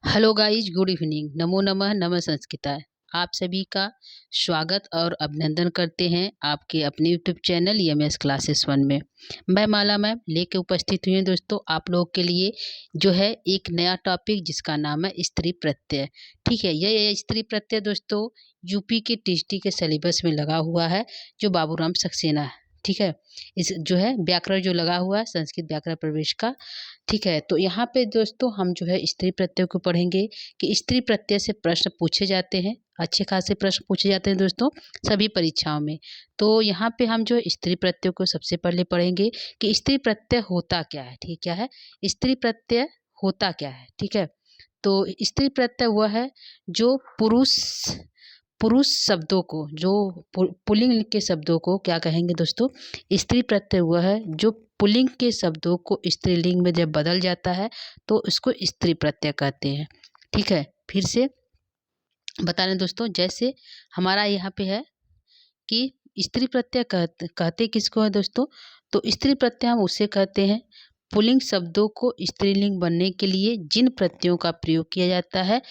Hello guys, good evening. नमो नमः, नमः संस्कृताय। आप सभी का स्वागत और अभिनंदन करते हैं आपके अपने YouTube channel MS classes one में। मैं माला मैम लेके उपस्थित हुई हूँ दोस्तों आप लोगों के लिए जो है एक नया टॉपिक जिसका नाम है स्त्री प्रत्यय। ठीक है, यह स्त्री प्रत्यय दोस्तों यूपी के टीजीटी के सिलेबस में लगा हुआ है, जो बाबूराम सक्सेना है। ठीक है, इस जो है व्याकरण जो लगा हुआ है संस्कृत व्याकरण प्रवेश का। ठीक है, तो यहाँ पे दोस्तों हम जो है स्त्री प्रत्यय को पढ़ेंगे कि स्त्री प्रत्यय से प्रश्न पूछे जाते हैं। अच्छे खासे प्रश्न पूछे जाते हैं दोस्तों सभी परीक्षाओं में। तो यहाँ पे हम जो है स्त्री प्रत्यय को सबसे पहले पढ़ेंगे कि स्त्री प्रत्यय होता क्या है। ठीक, क्या है स्त्री प्रत्यय, होता क्या है। ठीक है, तो स्त्री प्रत्यय वह है जो पुरुष पुरुष शब्दों को, जो पुल्लिंग के शब्दों को क्या कहेंगे दोस्तों, स्त्री प्रत्यय वह है जो पुल्लिंग के शब्दों को स्त्रीलिंग में जब बदल जाता है तो इसको स्त्री प्रत्यय कहते हैं। ठीक है, फिर से बता रहे दोस्तों, जैसे हमारा यहाँ पे है कि स्त्री प्रत्यय कहते किसको है दोस्तों, तो स्त्री प्रत्यय हम उसे कहते हैं पुल्लिंग शब्दों को स्त्रीलिंग बनने के लिए जिन प्रत्ययों का प्रयोग किया जाता है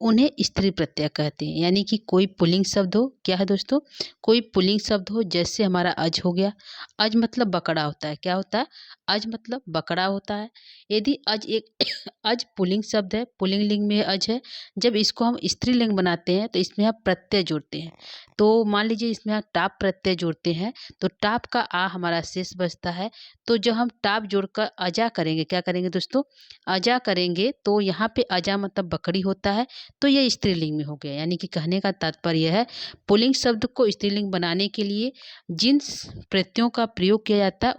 उन्हें स्त्री प्रत्यय कहते हैं। यानी कि कोई पुल्लिंग शब्द हो, क्या है दोस्तों, कोई पुल्लिंग शब्द हो, जैसे हमारा अज हो गया। अज मतलब बकरा होता है, क्या होता है, अज मतलब बकरा होता है। यदि अज एक अज पुल्लिंग शब्द है, पुल्लिंग लिंग में अज है, जब इसको हम स्त्रीलिंग बनाते हैं तो इसमें हम प्रत्यय जोड़ते हैं। तो मान लीजिए इसमें हम टाप प्रत्यय जोड़ते हैं तो टाप का आ हमारा शेष बचता है। तो जब हम टाप जोड़कर अजा करेंगे, क्या करेंगे दोस्तों, अजा करेंगे, तो यहाँ पे अजा मतलब बकरी होता है, तो यह स्त्रीलिंग में हो गया। यानी कि कहने का तात्पर्य है पुल्लिंग शब्द को स्त्रीलिंग बनाने के लिए जिन प्रत्ययों का प्रयोग किया जाता है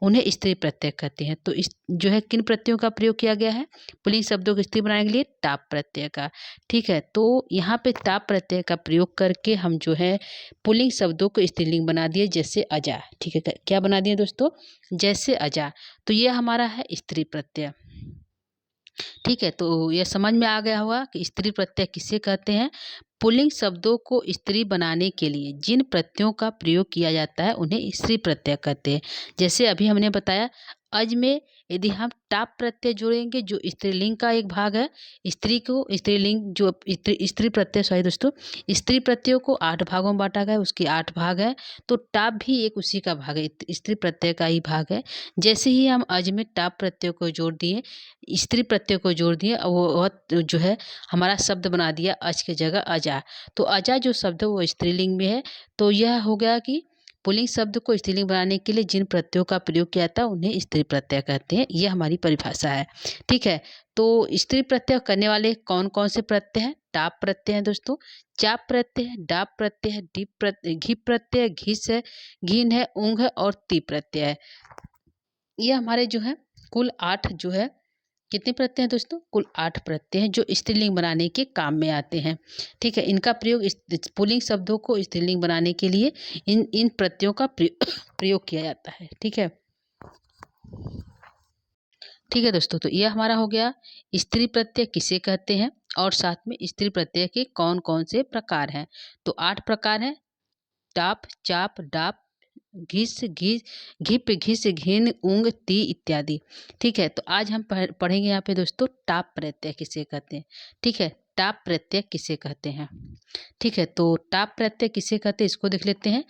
उन्हें स्त्री प्रत्यय कहते हैं। तो इस जो है किन प्रत्ययों का प्रयोग किया गया है पुल्लिंग शब्दों को स्त्री बनाने के लिए, टाप प्रत्यय का। ठीक है, तो यहाँ पे टाप प्रत्यय का प्रयोग करके हम जो है पुल्लिंग शब्दों को स्त्रीलिंग बना दिए, जैसे अजा। ठीक है, क्या बना दिए दोस्तों, जैसे अजा। तो यह हमारा है स्त्री प्रत्यय। ठीक है, तो यह समझ में आ गया होगा कि स्त्री प्रत्यय किसे कहते हैं। पुल्लिंग शब्दों को स्त्री बनाने के लिए जिन प्रत्ययों का प्रयोग किया जाता है उन्हें स्त्री प्रत्यय कहते हैं। जैसे अभी हमने बताया अज में यदि हम टाप प्रत्यय जोड़ेंगे जो स्त्रीलिंग का एक भाग है, स्त्री को स्त्रीलिंग जो स्त्री प्रत्यय, सॉरी दोस्तों, स्त्री प्रत्ययों को 8 भागों में बांटा गया है, उसके 8 भाग है। तो टाप भी एक उसी का भाग है, स्त्री प्रत्यय का ही भाग है। जैसे ही हम अज में टाप प्रत्यय को जोड़ दिए, स्त्री प्रत्यय को जोड़ दिए, और वो जो है हमारा शब्द बना दिया अज की जगह अजा। तो अजा जो शब्द है वो स्त्रीलिंग में है। तो यह हो गया कि पुल्लिंग शब्द को स्त्रीलिंग बनाने के लिए जिन प्रत्ययों का प्रयोग किया जाता है उन्हें स्त्री प्रत्यय कहते हैं। ये हमारी परिभाषा है। ठीक है, तो स्त्री प्रत्यय करने वाले कौन कौन से प्रत्यय हैं, टाप प्रत्यय है दोस्तों, चाप प्रत्यय है, डाप प्रत्यय है, डीप प्रत्यय, घी प्रत्यय, घिस है, घिन है, ऊंग है और ती प्रत्यय है। ये हमारे जो है कुल 8 जो है कितने प्रत्यय हैं दोस्तों, कुल 8 प्रत्यय हैं जो स्त्रीलिंग बनाने के काम में आते हैं। ठीक है, इनका प्रयोग पुल्लिंग शब्दों को स्त्रीलिंग बनाने के लिए इन इन प्रत्ययों का प्रयोग किया जाता है। ठीक है, ठीक है दोस्तों, तो यह हमारा हो गया स्त्री प्रत्यय किसे कहते हैं और साथ में स्त्री प्रत्यय के कौन कौन से प्रकार हैं। तो 8 प्रकार हैं, टाप, चाप, डाप, घिस, घी, घिप, घिस, घिन, ऊंग, ती इत्यादि। ठीक है, तो आज हम पढ़ेंगे यहाँ पे दोस्तों टाप प्रत्यय किसे कहते हैं। ठीक है, टाप प्रत्यय किसे कहते हैं। ठीक है, तो टाप प्रत्यय किसे कहते हैं इसको देख लेते हैं।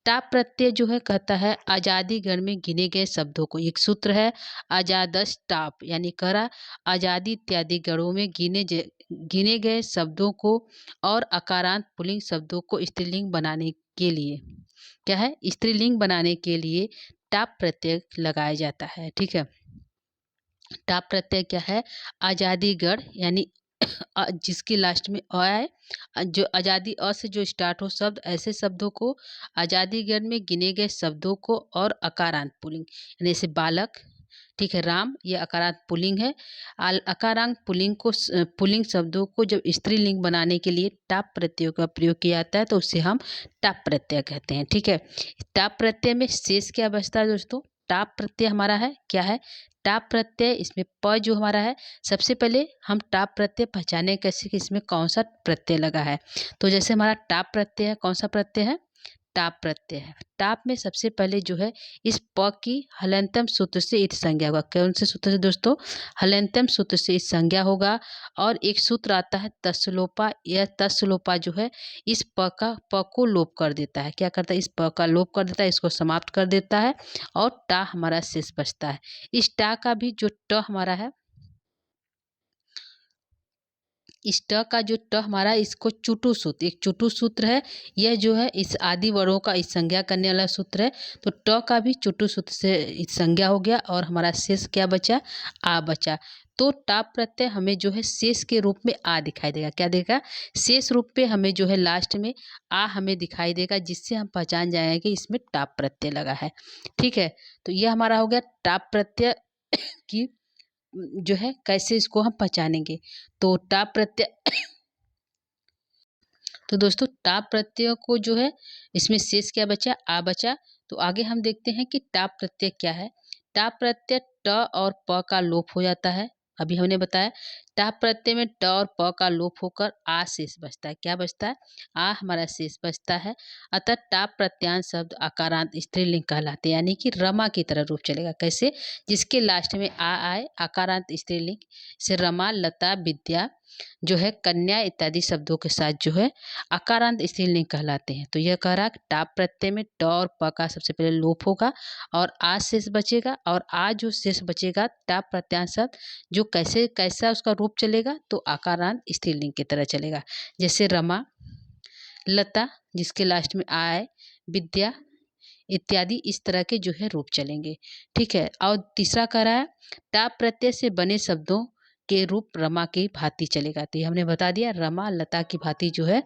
टाप प्रत्यय जो है कहता है आजादी गण में गिने गए शब्दों को, एक सूत्र है आजादश टाप, यानी करा आजादी इत्यादि गणों में गिने गए शब्दों को और अकारांत पुल्लिंग शब्दों को स्त्रीलिंग बनाने के लिए, क्या है, स्त्रीलिंग बनाने के लिए टाप प्रत्यय लगाया जाता है। ठीक है, टाप प्रत्यय क्या है, आजादी गढ़, यानी जिसकी लास्ट में अ है, जो आजादी अ से जो स्टार्ट हो शब्द, ऐसे शब्दों को आजादीगढ़ में गिने गए शब्दों को और अकारांत पुल्लिंग, यानी जैसे बालक, ठीक है, राम, ये अकारांत पुल्लिंग है। अकारांत पुल्लिंग को पुल्लिंग शब्दों को जब स्त्रीलिंग बनाने के लिए टाप प्रत्ययों का प्रयोग किया जाता है तो उसे हम टाप प्रत्यय कहते हैं। ठीक है, टाप प्रत्यय में शेष क्या बचता है दोस्तों, टाप प्रत्यय हमारा है क्या है, टाप प्रत्यय, इसमें प जो हमारा है, सबसे पहले हम टाप प्रत्यय पहचाने कैसे कि इसमें कौन सा प्रत्यय लगा है। तो जैसे हमारा टाप प्रत्यय है, कौन सा प्रत्यय है, टाप प्रत्यय है। टाप में सबसे पहले जो है इस प की हलंतम सूत्र से इत संज्ञा होगा। कौन से सूत्र से दोस्तों? हलंतम सूत्र से इत संज्ञा होगा। और एक सूत्र आता है तस्लोपा। यह तस्लोपा जो है इस प को लोप कर देता है। क्या करता है? इस प का लोप कर देता है, इसको समाप्त कर देता है और टा हमारा शेष बचता है। इस टा का भी जो ट हमारा है, इस ट का जो ट हमारा, इसको चुटु सूत्र, एक चुटु सूत्र है। यह जो है इस आदि वर्णों का इस संज्ञा करने वाला सूत्र है। तो ट का भी चुटु सूत्र से इस संज्ञा हो गया और हमारा शेष क्या बचा? आ बचा। तो टाप प्रत्यय हमें जो है शेष के रूप में आ दिखाई देगा। क्या देगा? शेष रूप पे हमें जो है लास्ट में आ हमें दिखाई देगा, जिससे हम पहचान जाएंगे कि इसमें टाप प्रत्यय लगा है। ठीक है, तो यह हमारा हो गया टाप प्रत्यय की जो है कैसे इसको हम पहचानेंगे। तो टाप प्रत्यय तो दोस्तों टाप प्रत्यय को जो है इसमें शेष क्या बचा? आ बचा। तो आगे हम देखते हैं कि टाप प्रत्यय क्या है। टाप प्रत्यय ट और प का लोप हो जाता है। अभी हमने बताया टाप प्रत्यय में ट और प का लोप होकर आ शेष बचता है। क्या बचता है? आ हमारा शेष बचता है। अतः टाप प्रत्यांश शब्द आकारांत स्त्रीलिंग कहलाते हैं, यानी कि रमा की तरह रूप चलेगा। कैसे? जिसके लास्ट में आ आए, आकारांत स्त्रीलिंग से रमा, लता, विद्या जो है, कन्या इत्यादि शब्दों के साथ जो है आकारांत स्त्रीलिंग कहलाते हैं। तो यह कह रहा है टाप प्रत्यय में ट और प का सबसे पहले लोप होगा और आ शेष बचेगा। और आ जो शेष बचेगा टाप प्रत्यांश शब्द जो कैसा उसका रूप चलेगा? तो आकारांत स्त्रीलिंग की तरह चलेगा। जैसे रमा, लता जिसके लास्ट में आ है, विद्या इत्यादि इस तरह के जो है रूप चलेंगे। ठीक है, और तीसरा कह रहा है टाप प्रत्यय से बने शब्दों के रूप रमा की भांति चलेगा। तो ये हमने बता दिया, रमा लता की भांति जो है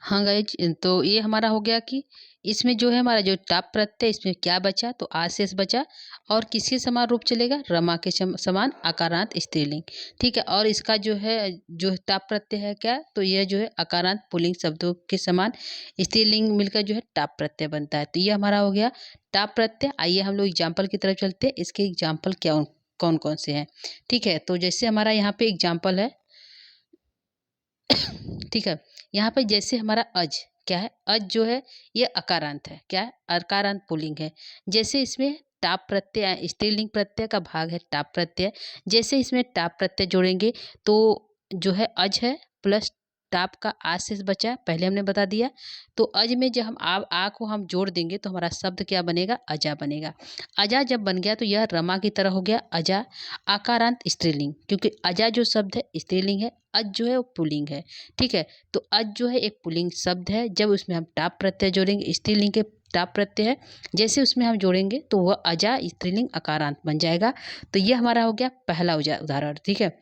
हाँ गाइज, तो ये हमारा हो गया कि इसमें जो है हमारा जो टाप प्रत्यय, इसमें क्या बचा? तो आशेष बचा। और किसके समान रूप चलेगा? रमा के समान आकारांत स्त्रीलिंग। ठीक है, और इसका जो है जो टाप प्रत्यय है क्या? तो यह जो है आकारांत पुल्लिंग शब्दों के समान स्त्रीलिंग मिलकर जो है टाप प्रत्यय बनता है। तो ये हमारा हो गया टाप प्रत्यय। आइए हम लोग एग्जाम्पल की तरफ चलते हैं। इसके एग्जाम्पल क्या कौन कौन से हैं? ठीक है, तो जैसे हमारा यहाँ पे एग्जाम्पल है। ठीक है, यहाँ पे जैसे हमारा अज क्या है? अज जो है ये अकारांत है। क्या है? अकारांत पुल्लिंग है। जैसे इसमें टाप प्रत्यय, स्त्रीलिंग प्रत्यय का भाग है टाप प्रत्यय। जैसे इसमें टाप प्रत्यय जोड़ेंगे तो जो है अज है प्लस टाप का आ शेष बचा, पहले हमने बता दिया। तो अज में जब हम आ को हम जोड़ देंगे तो हमारा शब्द क्या बनेगा? अजा बनेगा। अजा जब बन गया तो यह रमा की तरह हो गया अजा, आकारांत स्त्रीलिंग, क्योंकि अजा जो शब्द है स्त्रीलिंग है, अज जो है वो पुल्लिंग है। ठीक है, तो अज जो है एक पुल्लिंग शब्द है। जब उसमें हम टाप प्रत्यय जोड़ेंगे, स्त्रीलिंग के टाप प्रत्यय है, जैसे उसमें हम जोड़ेंगे तो वह अजा स्त्रीलिंग आकारांत बन जाएगा। तो यह हमारा हो गया पहला उदाहरण। ठीक है,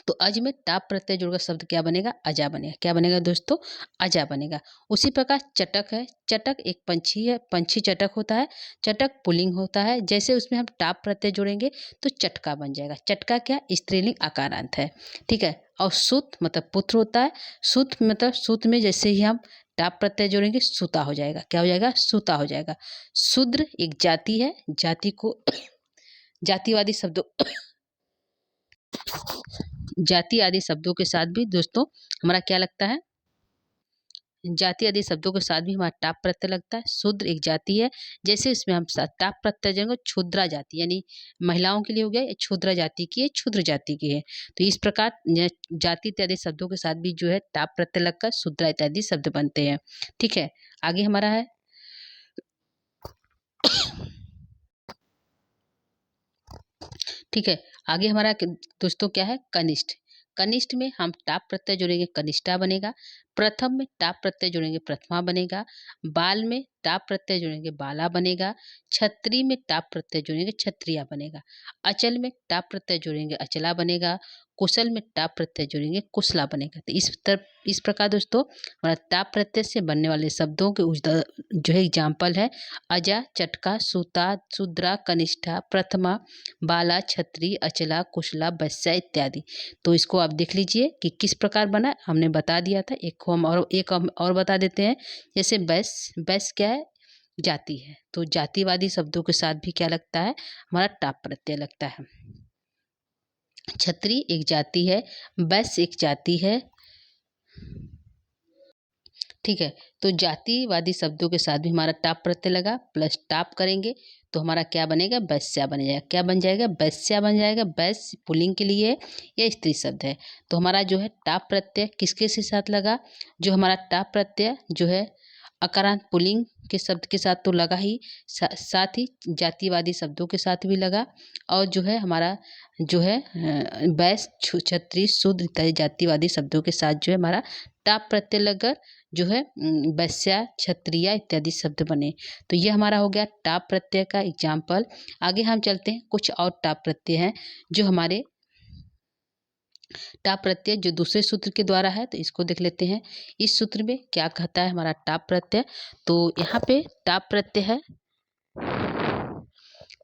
तो अज में टाप प्रत्यय जुड़कर शब्द क्या बनेगा? अजा बनेगा। क्या बनेगा दोस्तों? अजा बनेगा। उसी प्रकार चटक है। चटक एक पंछी है, पंछी चटक होता है। चटक पुल्लिंग होता है। जैसे उसमें हम टाप प्रत्यय जोड़ेंगे तो चटका बन जाएगा। चटका क्या? स्त्रीलिंग आकारांत है। ठीक है, और सुत मतलब पुत्र होता है। सुत मतलब सुत में जैसे ही हम टाप प्रत्यय जोड़ेंगे सुता हो जाएगा। क्या हो जाएगा? सुता हो जाएगा। शूद्र एक जाति है। जाति को जातिवादी शब्दों जाति आदि शब्दों के साथ भी दोस्तों हमारा क्या लगता है? जाति आदि शब्दों के साथ भी हमारा टाप प्रत्यय लगता है। शूद्र एक जाति है। जैसे इसमें हम टाप प्रत्यय जोड़ेंगे क्षुद्रा जाति, यानी महिलाओं के लिए हो गया, ये क्षुद्र जाति की है, क्षुद्र जाति की है। तो इस प्रकार जाति इत्यादि शब्दों के साथ भी जो है टाप प्रत्यय लगकर शूद्रा इत्यादि शब्द बनते हैं। ठीक है, आगे हमारा है ठीक है, आगे हमारा दोस्तों क्या है? कनिष्ठ। कनिष्ठ में हम टाप प्रत्यय जोड़ेंगे कनिष्ठा बनेगा। प्रथम में टाप प्रत्यय जोड़ेंगे प्रथमा बनेगा। बाल में टाप प्रत्यय जोड़ेंगे बाला बनेगा। छत्री में टाप प्रत्यय जोड़ेंगे क्षत्रिया बनेगा। अचल में टाप प्रत्यय जोड़ेंगे अचला बनेगा। कुशल में टाप प्रत्यय जोड़ेंगे कुशला बनेगा। तो इस प्रकार दोस्तों हमारा टाप प्रत्यय से बनने वाले शब्दों के जो है एग्जाम्पल है अजा, चटका, सूता, शूद्रा, कनिष्ठा, प्रथमा, बाला, छत्री, अचला, कुशला, बस्या इत्यादि। तो इसको आप देख लीजिए कि किस प्रकार बना, हमने बता दिया था। एक हम और बता देते हैं। जैसे बैस क्या है? जाति है। तो जातिवादी शब्दों के साथ भी क्या लगता है? हमारा टाप प्रत्यय लगता है। छत्री एक जाति है, वैश्य एक जाति है। ठीक है, तो जातिवादी शब्दों के साथ भी हमारा टाप प्रत्यय लगा, प्लस टाप करेंगे तो हमारा क्या बनेगा, वैश्या बन जाएगा। क्या बन जाएगा, वैश्या बन जाएगा। वैश्य पुल्लिंग के लिए है या स्त्री शब्द है। तो हमारा जो है टाप प्रत्यय किसके से साथ लगा, जो हमारा टाप प्रत्यय जो है अकारांत पुल्लिंग के शब्द के साथ तो लगा ही, साथ ही जातिवादी शब्दों के साथ भी लगा, और जो है हमारा जो है वैश्य, क्षत्रिय, शूद्र इत्यादि जातिवादी शब्दों के साथ जो है हमारा टाप प्रत्यय लगकर जो है वैश्या, क्षत्रिय इत्यादि शब्द बने। तो ये हमारा हो गया टाप प्रत्यय का एग्जाम्पल। आगे हम चलते हैं, कुछ और टाप प्रत्यय हैं जो हमारे टाप प्रत्यय जो दूसरे सूत्र के द्वारा है, तो इसको देख लेते हैं। इस सूत्र में क्या कहता है हमारा टाप प्रत्यय, तो यहाँ पे टाप प्रत्यय है,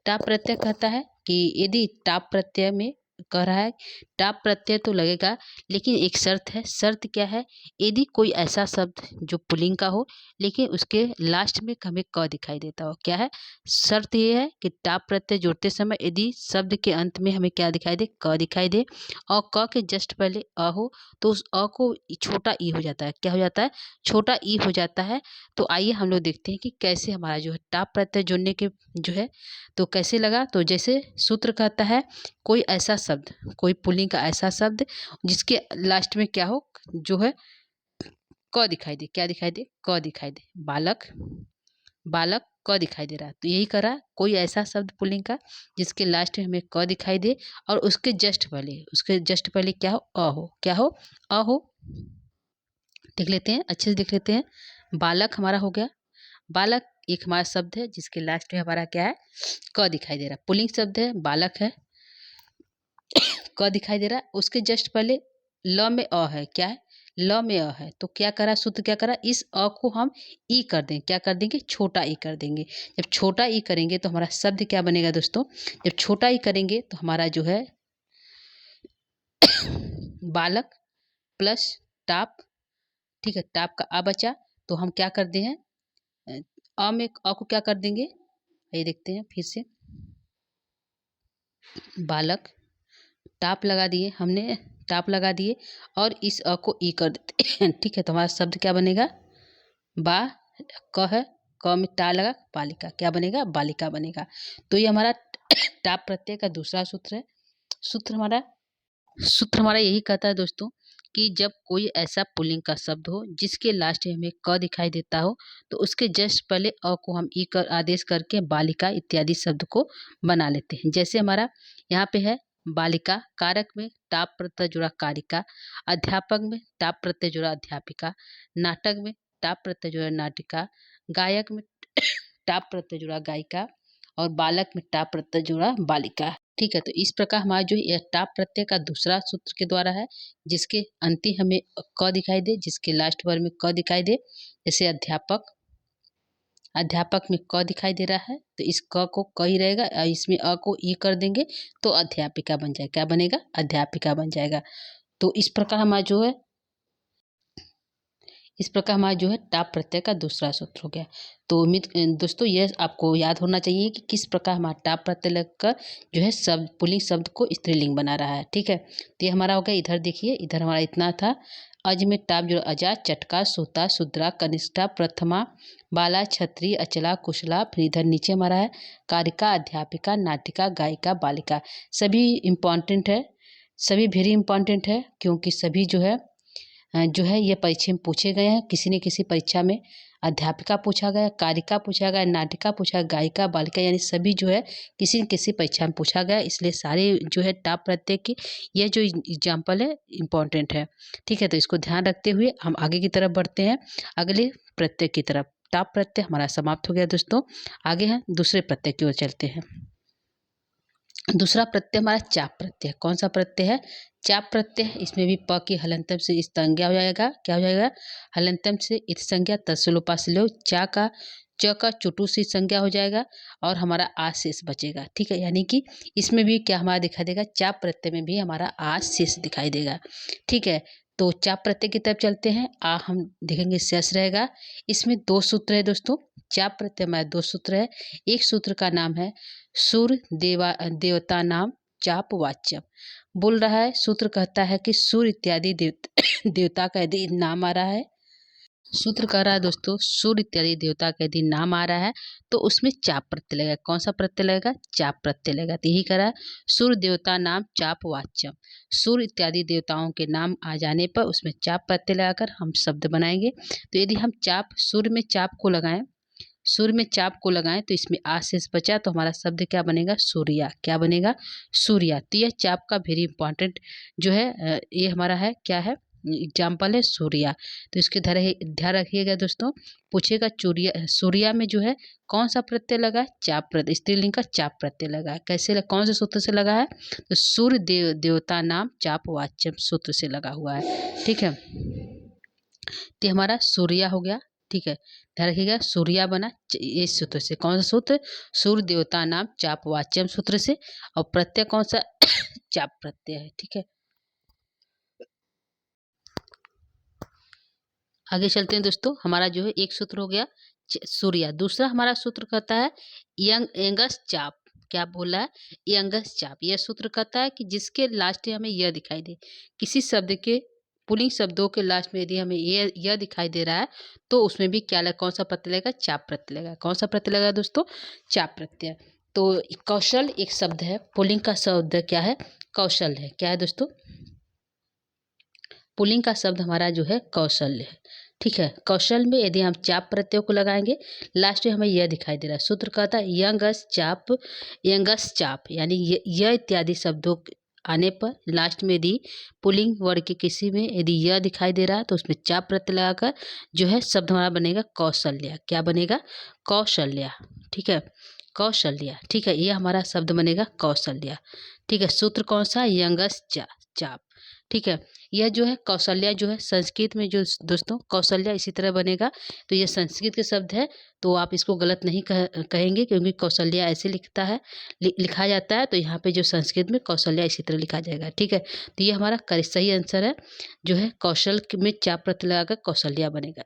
टाप प्रत्यय कहता है कि यदि टाप प्रत्यय में कह रहा है टाप प्रत्यय तो लगेगा, लेकिन एक शर्त है। शर्त क्या है, यदि कोई ऐसा शब्द जो पुल्लिंग का हो लेकिन उसके लास्ट में हमें क दिखाई देता हो। क्या है, शर्त ये है कि टाप प्रत्यय जोड़ते समय यदि शब्द के अंत में हमें क्या दिखाई दे, क दिखाई दे, और क के जस्ट पहले अ हो, तो उस अ को छोटा ई हो जाता है। क्या हो जाता है, छोटा ई हो जाता है। तो आइए हम लोग देखते हैं कि कैसे हमारा जो है टाप प्रत्यय जोड़ने के जो है तो कैसे लगा। तो जैसे सूत्र कहता है कोई ऐसा शब्द, कोई पुल्लिंग का ऐसा शब्द जिसके लास्ट में क्या हो, जो है क दिखाई दे। क्या दिखाई दे, क दिखाई दे। बालक, बालक क दिखाई दे रहा है, तो यही करा कोई ऐसा शब्द पुल्लिंग का जिसके लास्ट में हमें क दिखाई दे और उसके जस्ट पहले, उसके जस्ट पहले क्या हो, अ हो। क्या हो, अ हो। देख लेते हैं, अच्छे से देख लेते हैं। बालक हमारा हो गया। बालक एक हमारा शब्द है जिसके लास्ट में हमारा क्या है, क दिखाई दे रहा है। पुल्लिंग शब्द है, बालक है, क दिखाई दे रहा है। उसके जस्ट पहले ल में अ है। क्या है, ल में अ है। तो क्या करा सूत्र, क्या करा, इस अ को हम ई कर देंगे। क्या कर देंगे, छोटा ई कर देंगे। जब छोटा ई करेंगे तो हमारा शब्द क्या बनेगा दोस्तों, जब छोटा ई करेंगे तो हमारा जो है बालक प्लस टाप। ठीक है, टाप का आ बचा, तो हम क्या कर दे हैं, अ में अ को क्या कर देंगे, ये देखते हैं फिर से। बालक, टाप लगा दिए हमने, टाप लगा दिए और इस अ को ई कर देते हैं। ठीक है, तो हमारा शब्द क्या बनेगा, बा, क है, क में टा लगा, बालिका। क्या बनेगा, बालिका बनेगा। तो ये हमारा टाप प्रत्यय का दूसरा सूत्र है। सूत्र हमारा यही कहता है दोस्तों कि जब कोई ऐसा पुल्लिंग का शब्द हो जिसके लास्ट में हमें क दिखाई देता हो, तो उसके जस्ट पहले अ को हम ई कर आदेश करके बालिका इत्यादि शब्द को बना लेते हैं। जैसे हमारा यहाँ पे है बालिका, कारक में टाप प्रत्यय जुड़ा कारिका, अध्यापक में टाप प्रत्यय जुड़ा अध्यापिका, नाटक में टाप प्रत्यय जुड़ा नाटिका, गायक में टाप प्रत्यय जुड़ा गायिका, और बालक में टाप प्रत्यय जुड़ा बालिका। ठीक है, तो इस प्रकार हमारा जो यह टाप प्रत्यय का दूसरा सूत्र के द्वारा है, जिसके अंतिम हमें क दिखाई दे, जिसके लास्ट वर्ड में क दिखाई दे। जैसे अध्यापक, अध्यापक में क दिखाई दे रहा है तो इस क को क ही रहेगा, इसमें अ को ई कर देंगे तो अध्यापिका बन जाएगा। क्या बनेगा, अध्यापिका बन जाएगा। तो इस प्रकार हमारा जो है, इस प्रकार हमारा जो है टाप प्रत्यय का दूसरा सूत्र हो गया। तो उम्मीद दोस्तों यह आपको याद होना चाहिए कि किस प्रकार हमारा टाप प्रत्यय लगकर जो है शब्द, पुल्लिंग शब्द को स्त्रीलिंग बना रहा है। ठीक है, तो ये हमारा हो गया। इधर देखिए, इधर हमारा इतना था। अज में टाप जो अजा, चटका, सूता, शुद्रा, कनिष्ठा, प्रथमा, बाला, छत्री, अचला, कुशला। फिर इधर नीचे हमारा है कारिका, अध्यापिका, नाटिका, गायिका, बालिका। सभी इम्पॉर्टेंट है, सभी वेरी इम्पॉर्टेंट है, क्योंकि सभी जो है ये परीक्षा में पूछे गए हैं। किसी न किसी परीक्षा में अध्यापिका पूछा गया, कारिका पूछा गया, नाटिका पूछा, गायिका, बालिका, यानी सभी जो है किसी न किसी परीक्षा में पूछा गया। इसलिए सारे जो है टाप प्रत्यय की ये जो एग्जाम्पल है इम्पॉर्टेंट है। ठीक है, तो इसको ध्यान रखते हुए हम आगे की तरफ बढ़ते हैं, अगले प्रत्यय की तरफ। टाप प्रत्यय हमारा समाप्त हो गया दोस्तों। आगे हैं दूसरे प्रत्यय की ओर चलते हैं। दूसरा प्रत्यय हमारा चाप प्रत्यय। कौन सा प्रत्यय है, चाप प्रत्यय। इसमें भी प की हलंतम से इस संज्ञा हो जाएगा। क्या हो जाएगा, हलंतम से इत संज्ञा, तत्सलोपासलो, चा का च का चुटू सी संज्ञा हो जाएगा और हमारा आ शेष बचेगा। ठीक है, यानी कि इसमें भी क्या हमारा दिखाई देगा, चाप प्रत्यय में भी हमारा आ शेष दिखाई देगा। ठीक है, तो चाप प्रत्यय की तरफ चलते हैं। आ हम देखेंगे शेष रहेगा। इसमें दो सूत्र है दोस्तों। चाप प्रत्यय में दो सूत्र है। एक सूत्र का नाम है सुर देवता नाम चाप वाच्यम। बोल रहा है, सूत्र कहता है कि सूर्य इत्यादि देवता का यदि नाम आ रहा है, सूत्र कह रहा है दोस्तों, सूर्य इत्यादि देवता का यदि नाम आ रहा है तो उसमें चाप प्रत्यय लगेगा। कौन सा प्रत्यय लगेगा? चाप प्रत्यय लगेगा। तो यही कह रहा है, सूर्य देवता नाम चाप वाच्यम। सूर्य इत्यादि देवताओं के नाम आ जाने पर उसमें चाप प्रत्यय लगाकर हम शब्द बनाएंगे। तो यदि हम चाप, सूर्य में चाप को लगाएं, सूर्य में चाप को लगाएं तो इसमें आ शेष बचा, तो हमारा शब्द क्या बनेगा? सूर्या। क्या बनेगा? सूर्या। तो यह चाप का वेरी इंपॉर्टेंट जो है ये हमारा है, क्या है? एग्जाम्पल है सूर्या। तो इसके ध्यान रखिएगा दोस्तों, पूछेगा चूरिया, सूर्या में जो है कौन सा प्रत्यय लगा है? चाप प्रत्यय, स्त्रीलिंग का चाप प्रत्यय लगा है। कैसे कौन से सूत्र से लगा है? तो सूर्य देवता नाम चाप वाच्यम सूत्र से लगा हुआ है। ठीक है, तो हमारा सूर्या हो गया। ठीक है, ध्यान रखिएगा, सूर्या बना इस सूत्र से। कौन सा सूत्र? सूर्य देवता नाम चाप वाच्यम सूत्र से। और प्रत्यय कौन सा? चाप प्रत्यय है। ठीक है, आगे चलते हैं दोस्तों। हमारा जो है एक सूत्र हो गया सूर्या। दूसरा हमारा सूत्र कहता है यंगस चाप। क्या बोला है? यंगस चाप। यह सूत्र कहता है कि जिसके लास्ट में हमें यह दिखाई दे, किसी शब्द के पुल्लिंग शब्दों के लास्ट में यदि हमें यह दिखाई दे रहा है तो उसमें भी क्या लगा? कौन सा प्रत्यय लगेगा? चाप प्रत्यय लगेगा। कौन सा प्रत्यय लगेगा दोस्तों? चाप प्रत्यय। तो कौशल एक शब्द है, पुल्लिंग का शब्द क्या है? कौशल है। क्या है दोस्तों? पुल्लिंग का शब्द हमारा जो है कौशल्य है। ठीक है, कौशल में यदि हम चाप प्रत्यय को लगाएंगे, लास्ट में हमें यह दिखाई दे रहा है, सूत्र कहता है यंगस चाप, यंगस चाप, यानी यह इत्यादि शब्दों आने पर लास्ट में यदि पुल्लिंग वर्ड के किसी में यदि यह दिखाई दे रहा है तो उसमें चाप प्रत्यय लगाकर जो है शब्द हमारा बनेगा कौशल्या। क्या बनेगा? कौशल्या। ठीक है, कौशल्या। ठीक है, यह हमारा शब्द बनेगा कौशल्या। ठीक है, सूत्र कौन सा? यंगस चाप। ठीक है, यह जो है कौशल्या जो है संस्कृत में जो दोस्तों कौशल्या इसी तरह बनेगा। तो ये संस्कृत के शब्द है, तो आप इसको गलत नहीं कहेंगे, क्योंकि कौशल्या ऐसे लिखता है, लिखा जाता है। तो यहाँ पे जो संस्कृत में कौशल्या इसी तरह लिखा जाएगा। ठीक है, तो ये हमारा सही आंसर है, जो है कौशल में चाप प्रत्यय लगाकर कौशल्या बनेगा।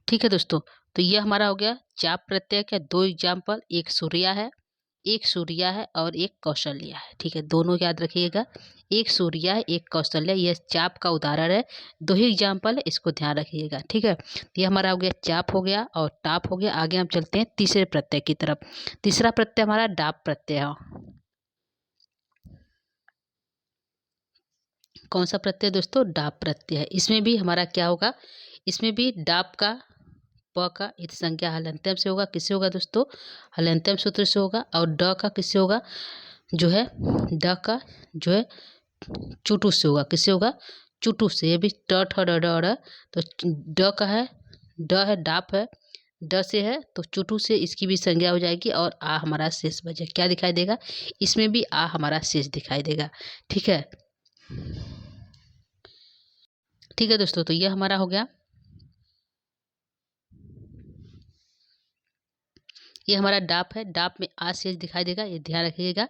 ठीक है दोस्तों, तो ये हमारा हो गया चाप प्रत्यय का दो एग्जाम्पल, एक सूर्या है, एक सूर्या है और एक कौशल्या है। ठीक है, दोनों याद रखिएगा, एक सूर्या है एक कौशल्या, यह चाप का उदाहरण है। दो ही एग्जाम्पल है, इसको ध्यान रखिएगा। ठीक है, तो ये हमारा हो गया चाप हो गया और टाप हो गया। आगे हम चलते हैं तीसरे प्रत्यय की तरफ। तीसरा प्रत्यय हमारा डाप प्रत्यय है। कौन सा प्रत्यय दोस्तों? डाप प्रत्यय है। इसमें भी हमारा क्या होगा? इसमें भी डाप का प का इत संज्ञा हलंत्यम से होगा। किससे होगा दोस्तों? हलंत्यम सूत्र से होगा। और ड का किससे होगा? जो है ड का जो है चुटू से होगा। किससे होगा? चुटू से। ये भी ट ठ ड ड ड़, तो ड का है, ड है, डाप है, ड से है तो चुटू से इसकी भी संज्ञा हो जाएगी और आ हमारा शेष बचे। क्या दिखाई देगा? इसमें भी आ हमारा शेष दिखाई देगा। ठीक है, ठीक है दोस्तों, तो यह हमारा हो गया, ये हमारा डाप है। डाप में आ शेष दिखाई देगा, ये ध्यान रखिएगा,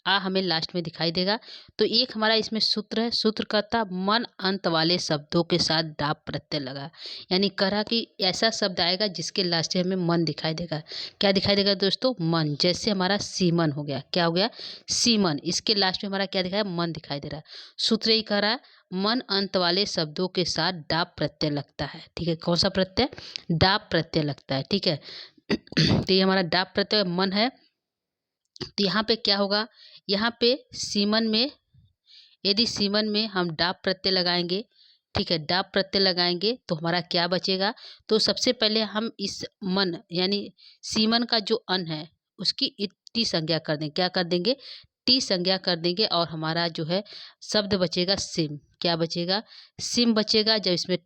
आ हमें लास्ट में दिखाई देगा। तो एक हमारा इसमें सूत्र है, सूत्र कहता मन अंत वाले शब्दों के साथ डाप प्रत्यय लगा। यानी कह रहा कि ऐसा शब्द आएगा जिसके लास्ट में हमें मन दिखाई देगा। क्या दिखाई देगा दोस्तों? मन। जैसे हमारा सीमन हो गया। क्या हो गया? सीमन। इसके लास्ट में हमारा क्या दिखाया? मन दिखाई दे रहा है। सूत्र यही कह रहा है मन अंत वाले शब्दों के साथ डाप प्रत्यय लगता है। ठीक है, कौन सा प्रत्यय? डाप प्रत्यय लगता है। ठीक है, तो ये हमारा डाप प्रत्यय मन है। तो यहाँ पे क्या होगा? यहाँ पे सीमन में यदि सीमन में हम डाप प्रत्यय लगाएंगे, ठीक है, डाप प्रत्यय लगाएंगे तो हमारा क्या बचेगा? तो सबसे पहले हम इस मन यानी सीमन का जो अन है उसकी टी संज्ञा कर देंगे। क्या कर देंगे? टी संज्ञा कर देंगे और हमारा जो है शब्द बचेगा सिम। क्या बचेगा? सिम बचेगा। जब इसमें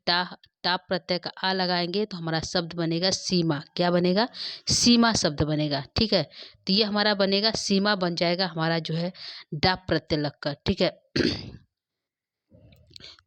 टाप प्रत्यय का आ लगाएंगे तो हमारा शब्द बनेगा सीमा। क्या बनेगा? सीमा शब्द बनेगा। ठीक है, तो ये हमारा बनेगा सीमा, बन जाएगा हमारा जो है डाप प्रत्यय लगकर। ठीक है,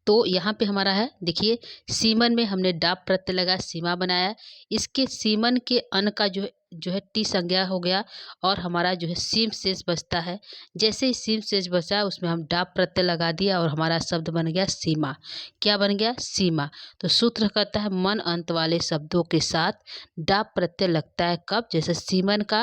तो यहाँ पे हमारा है, देखिए सीमन में हमने डाप प्रत्यय लगा, सीमा बनाया। इसके सीमन के अन का जो है जो है टी संज्ञा हो गया और हमारा जो है सीम शेष बचता है। जैसे ही सीम शेष बचा उसमें हम डाप प्रत्यय लगा दिया और हमारा शब्द बन गया सीमा। क्या बन गया? सीमा। तो सूत्र कहता है मन अंत वाले शब्दों के साथ डाप प्रत्यय लगता है कब? जैसे सीमन का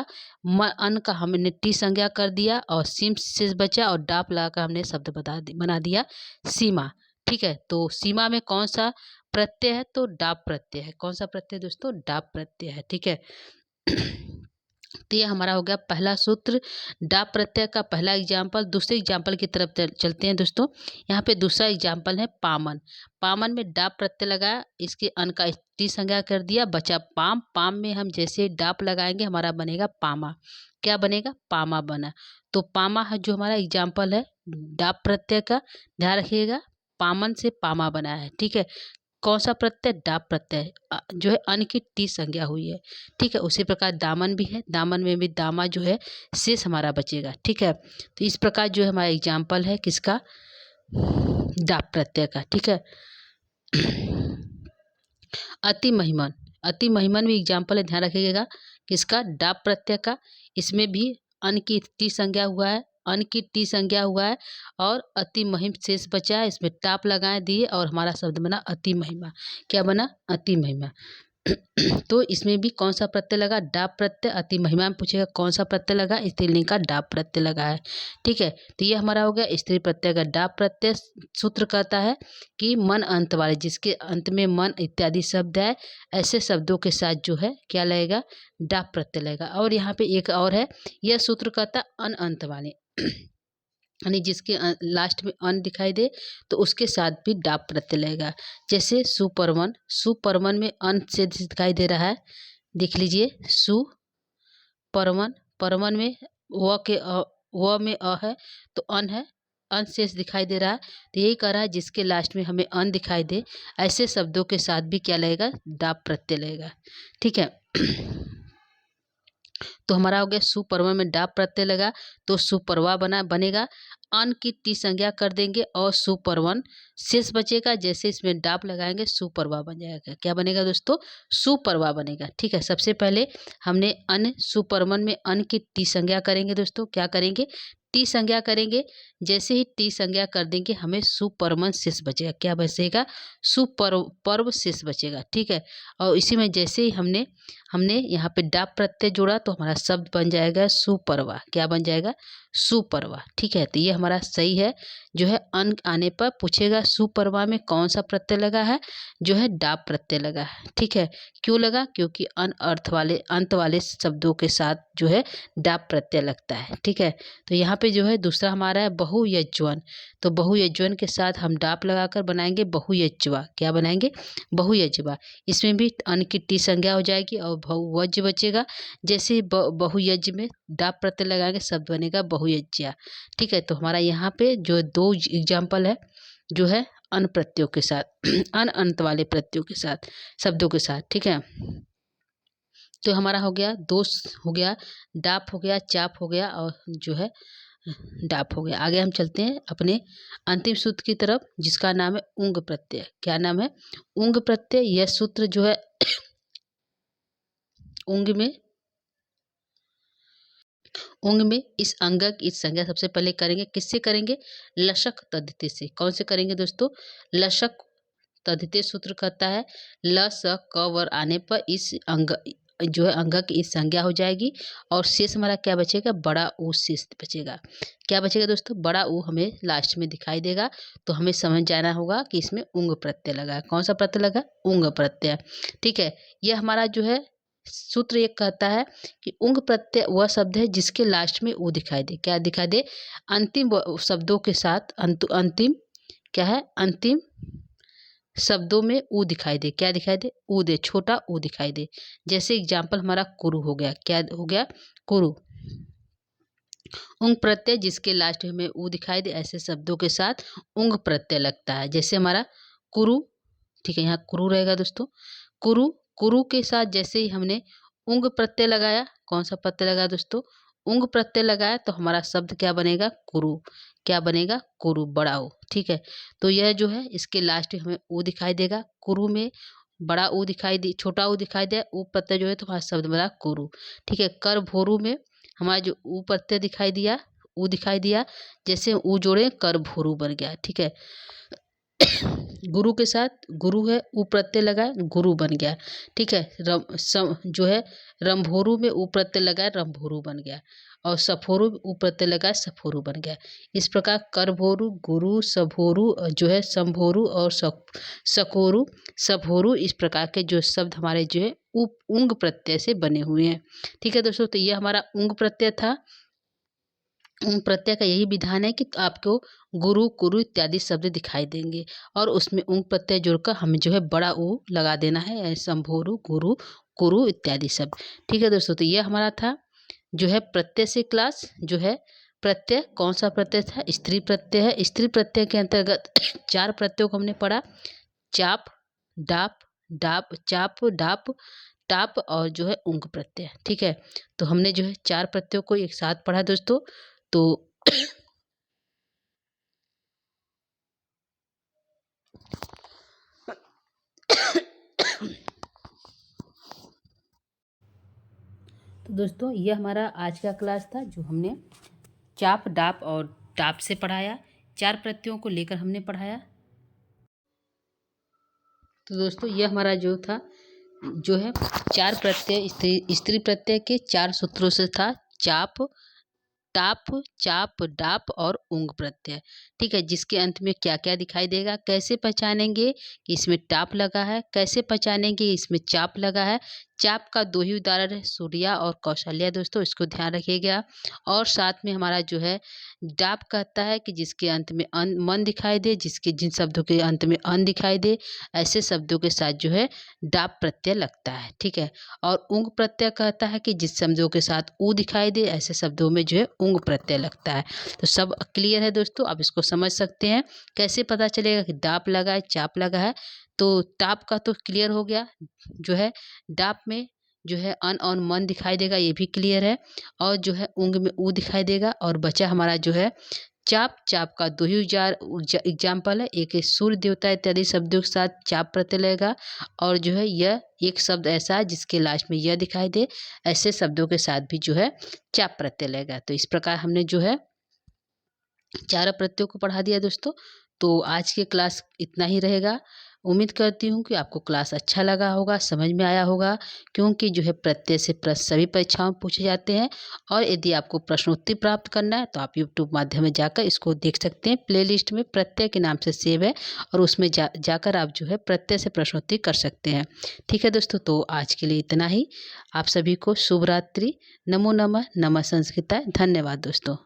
अन का हमने टी संज्ञा कर दिया और सीम शेष बचा और डाप लगाकर हमने शब्द बना दिया सीमा। ठीक है, तो सीमा में कौन सा प्रत्यय है? तो डाप प्रत्यय है। कौन सा प्रत्यय दोस्तों? डाप प्रत्यय है। ठीक है, तो ये हमारा हो गया पहला सूत्र डाप प्रत्यय का पहला एग्जाम्पल। दूसरे एग्जाम्पल की तरफ चलते हैं दोस्तों। यहाँ पे दूसरा एग्जाम्पल है पामन। पामन में डाप प्रत्यय लगाया, इसके अन का टी संज्ञा कर दिया, बचा पाम। पाम में हम जैसे डाप लगाएंगे हमारा बनेगा पामा। क्या बनेगा? पामा बना। तो पामा है जो हमारा एग्जाम्पल है डाप प्रत्यय का, ध्यान रखिएगा, पामन से पामा बना है। ठीक है, कौन सा प्रत्यय? डाप प्रत्यय जो है अन की टी संज्ञा हुई है। ठीक है, उसी प्रकार दामन भी है, दामन में भी दामा जो है शेष हमारा बचेगा। ठीक है, तो इस प्रकार जो है हमारा एग्जाम्पल है किसका? डाप प्रत्यय का। ठीक है, अति महिमन। अति महिमन भी एग्जाम्पल है, ध्यान रखिएगा किसका? डाप प्रत्यय का। इसमें भी अन की टी संज्ञा हुआ है, अन की टी संज्ञा हुआ है और अति महिम शेष बचा है, इसमें टाप लगाए दिए और हमारा शब्द बना अति महिमा। क्या बना? अति महिमा। तो इसमें भी कौन सा प्रत्यय लगा? डाप प्रत्यय। अति महिमा में पूछेगा कौन सा प्रत्यय लगा? स्त्रीलिंग का डाप प्रत्यय लगा है। ठीक है, तो ये हमारा हो गया स्त्री प्रत्यय का डाप प्रत्यय। सूत्र कहता है कि मन अंत वाले, जिसके अंत में मन इत्यादि शब्द है, ऐसे शब्दों के साथ जो है क्या लगेगा? डाप प्रत्यय लगेगा। और यहाँ पे एक और है, यह सूत्र कहता अन अंत वाले यानी जिसके लास्ट में अन दिखाई दे तो उसके साथ भी डाप प्रत्यय लगेगा। जैसे सुपरमन, सुपरमन में अन से दिखाई दे रहा है, देख लीजिए सुपरमन, परमन में व में अ है तो अन है, अन शेष दिखाई दे रहा है। तो यही कह रहा है जिसके लास्ट में हमें अन दिखाई दे ऐसे शब्दों के साथ भी क्या लगेगा? डाप प्रत्यय लगेगा। ठीक है, तो हमारा हो गया सुपरवा में डाप प्रत्यय लगा तो सुपरवा बनेगा। अन की टी संज्ञा कर देंगे और सुपरवन शेष बचेगा, जैसे इसमें डाप लगाएंगे सुपरवा बन जाएगा। क्या बनेगा दोस्तों? सुपरवा बनेगा। ठीक है, सबसे पहले हमने अन सुपरवन में अन की टी संज्ञा करेंगे दोस्तों। क्या करेंगे? टी संज्ञा करेंगे। जैसे ही टी संज्ञा कर देंगे हमें सुपरमन शेष बचेगा। क्या बचेगा? पर्व शेष बचेगा। ठीक है, और इसी में जैसे ही हमने यहाँ पे डाप प्रत्यय जोड़ा तो हमारा शब्द बन जाएगा सुपरवा। क्या बन जाएगा? सुपरवा। ठीक है, तो ये हमारा सही है। जो है अन आने पर पूछेगा सुपरवा में कौन सा प्रत्यय लगा है? जो है डाप प्रत्यय लगा है। ठीक है, क्यों लगा? क्योंकि अन अर्थ वाले अंत वाले शब्दों के साथ जो है डाप प्रत्यय लगता है। ठीक है, तो यहाँ पे जो है दूसरा हमारा है बहुयज्वन। तो बहुयज्वन के साथ हम डाप लगाकर बनाएंगे बहुयज्वा। क्या बनाएंगे? बहुयज्वा। इसमें भी अन की टी संज्ञा हो जाएगी और बहुवज्य बचेगा। जैसे ही बहुयज्य में डाप प्रत्यय लगाएंगे शब्द बनेगा बहुयज्या। ठीक है, तो हमारा यहाँ पे जो दो एग्जाम्पल है जो है अन प्रत्ययों के साथ अन अंत वाले प्रत्ययों के साथ शब्दों के साथ। ठीक है, तो हमारा हो गया दोष हो गया, डाप हो गया, चाप हो गया और जो है डाप हो गया। आगे हम चलते हैं अपने अंतिम सूत्र की तरफ जिसका नाम है उंग प्रत्यय। क्या नाम है? उंग प्रत्यय। यह सूत्र जो है उंग में इस अंगक इस संज्ञा सबसे पहले करेंगे। किससे करेंगे? लशक तद्धित से। कौन से करेंगे दोस्तों? लशक तद्धित सूत्र कहता है ल स क वर आने पर इस अंग जो है अंगक की इस संज्ञा हो जाएगी और शेष हमारा क्या बचेगा? बड़ा ऊ शेष बचेगा। क्या बचेगा दोस्तों? बड़ा ऊ हमें लास्ट में दिखाई देगा। तो हमें समझ जाना होगा कि इसमें उंग प्रत्यय लगा है। कौन सा प्रत्यय लगा? उंग प्रत्यय। ठीक है, यह हमारा जो है सूत्र एक कहता है कि उंग प्रत्यय वह शब्द है जिसके लास्ट में ऊ दिखाई दे। क्या दिखाई दे? अंतिम शब्दों के साथ अंतिम क्या है? अंतिम शब्दों में ऊ दिखाई दे। क्या दिखाई दे? ऊ दे, छोटा ऊ दिखाई दे। जैसे एग्जाम्पल हमारा कुरु हो गया। क्या हो गया? कुरु। उंग प्रत्यय जिसके लास्ट में ऊ दिखाई दे ऐसे शब्दों के साथ उंग प्रत्यय लगता है। जैसे हमारा कुरु। ठीक है, यहाँ कुरु रहेगा दोस्तों। कुरु, कुरु के साथ जैसे ही हमने उंग प्रत्यय लगाया, कौन सा प्रत्यय लगाया दोस्तों? उंग प्रत्यय लगाया तो हमारा शब्द क्या बनेगा? कुरु। क्या बनेगा? कुरु, बड़ा ऊ। ठीक है, तो यह जो है इसके लास्ट में हमें ऊ दिखाई देगा। कुरु में बड़ा ऊ दिखाई दी, छोटा ऊ दिखाई दिया, ऊ प्रत्यय जो है तो हमारा शब्द बना गुरु। ठीक है, कर भोरू में हमारा जो ऊ प्रत्यय दिखाई दिया, ऊ दिखाई दिया, जैसे ऊ जोड़े कर भोरू बन गया। ठीक है, गुरु के साथ गुरु है, ऊ प्रत्यय लगाए गुरु बन गया। ठीक है, जो है रंभोरू में ऊ प्रत्यय लगाए रंभोरू बन गया, और सफोरू में ऊ प्रत्यय लगाए सफोरू बन गया। इस प्रकार करभोरू, गुरु, सभोरू जो है संभोरू, और सकोरू, सभोरू, इस प्रकार के जो शब्द हमारे जो है उंग प्रत्यय से बने हुए हैं। ठीक है दोस्तों, तो ये हमारा उंग प्रत्यय था। उंग प्रत्यय का यही विधान है कि आपको गुरु, कुरु इत्यादि शब्द दिखाई देंगे, और उसमें उंग प्रत्यय जोड़कर हमें जो है बड़ा ऊ लगा देना है, संभोरु, गुरु, कुरु इत्यादि शब्द। ठीक है दोस्तों, तो यह हमारा था जो है प्रत्यय से क्लास। जो है प्रत्यय, कौन सा प्रत्यय था? स्त्री प्रत्यय है। स्त्री प्रत्यय के अंतर्गत 4 प्रत्ययों को हमने पढ़ा, चाप, डाप, डाप, चाप, डाप, टाप, और जो है उंग प्रत्यय। ठीक है, तो हमने जो है 4 प्रत्ययों को एक साथ पढ़ा दोस्तों। तो तो दोस्तों ये हमारा आज का क्लास था, जो हमने चाप, डाप और टाप से पढ़ाया। 4 प्रत्ययों को लेकर हमने पढ़ाया। तो दोस्तों ये हमारा जो था, जो है 4 प्रत्यय, स्त्री प्रत्यय के 4 सूत्रों से था, चाप, टाप, चाप, डाप और उंग प्रत्यय। ठीक है, जिसके अंत में क्या क्या दिखाई देगा, कैसे पहचानेंगे कि इसमें टाप लगा है, कैसे पहचानेंगे इसमें चाप लगा है। चाप का 2 ही उदाहरण है, सूर्या और कौशल्या दोस्तों, इसको ध्यान रखिएगा। और साथ में हमारा जो है डाप कहता है कि जिसके अंत में मन दिखाई दे, जिन शब्दों के अंत में अन दिखाई दे, ऐसे शब्दों के साथ जो है डाप प्रत्यय लगता है। ठीक है, और उंग प्रत्यय कहता है कि जिस शब्दों के साथ ऊ दिखाई दे, ऐसे शब्दों में जो है उंग प्रत्यय लगता है। तो सब क्लियर है दोस्तों, आप इसको समझ सकते हैं। कैसे पता चलेगा कि डाप लगा है, चाप लगा है? तो टाप का तो क्लियर हो गया, जो है डाप में जो है अन और मन दिखाई देगा, ये भी क्लियर है। और जो है उंग में ऊ दिखाई देगा, और बचा हमारा जो है चाप। चाप का 2 ही एग्जाम्पल है, एक है सूर्य देवता इत्यादि शब्दों के साथ चाप प्रत्यय लगेगा, और जो है यह एक शब्द ऐसा है जिसके लास्ट में यह दिखाई दे, ऐसे शब्दों के साथ भी जो है चाप प्रत्यय लगेगा। तो इस प्रकार हमने जो है 4 प्रत्ययों को पढ़ा दिया दोस्तों। तो आज की क्लास इतना ही रहेगा। उम्मीद करती हूँ कि आपको क्लास अच्छा लगा होगा, समझ में आया होगा, क्योंकि जो है प्रत्यय से प्रश्न सभी परीक्षाओं में पूछे जाते हैं। और यदि आपको प्रश्नोत्तरी प्राप्त करना है तो आप यूट्यूब माध्यम में जाकर इसको देख सकते हैं। प्लेलिस्ट में प्रत्यय के नाम से सेव है, और उसमें जाकर आप जो है प्रत्यय से प्रश्नोत्तरी कर सकते हैं। ठीक है दोस्तों, तो आज के लिए इतना ही। आप सभी को शुभ रात्रि। नमो नमः। नमः संस्कृताय। धन्यवाद दोस्तों।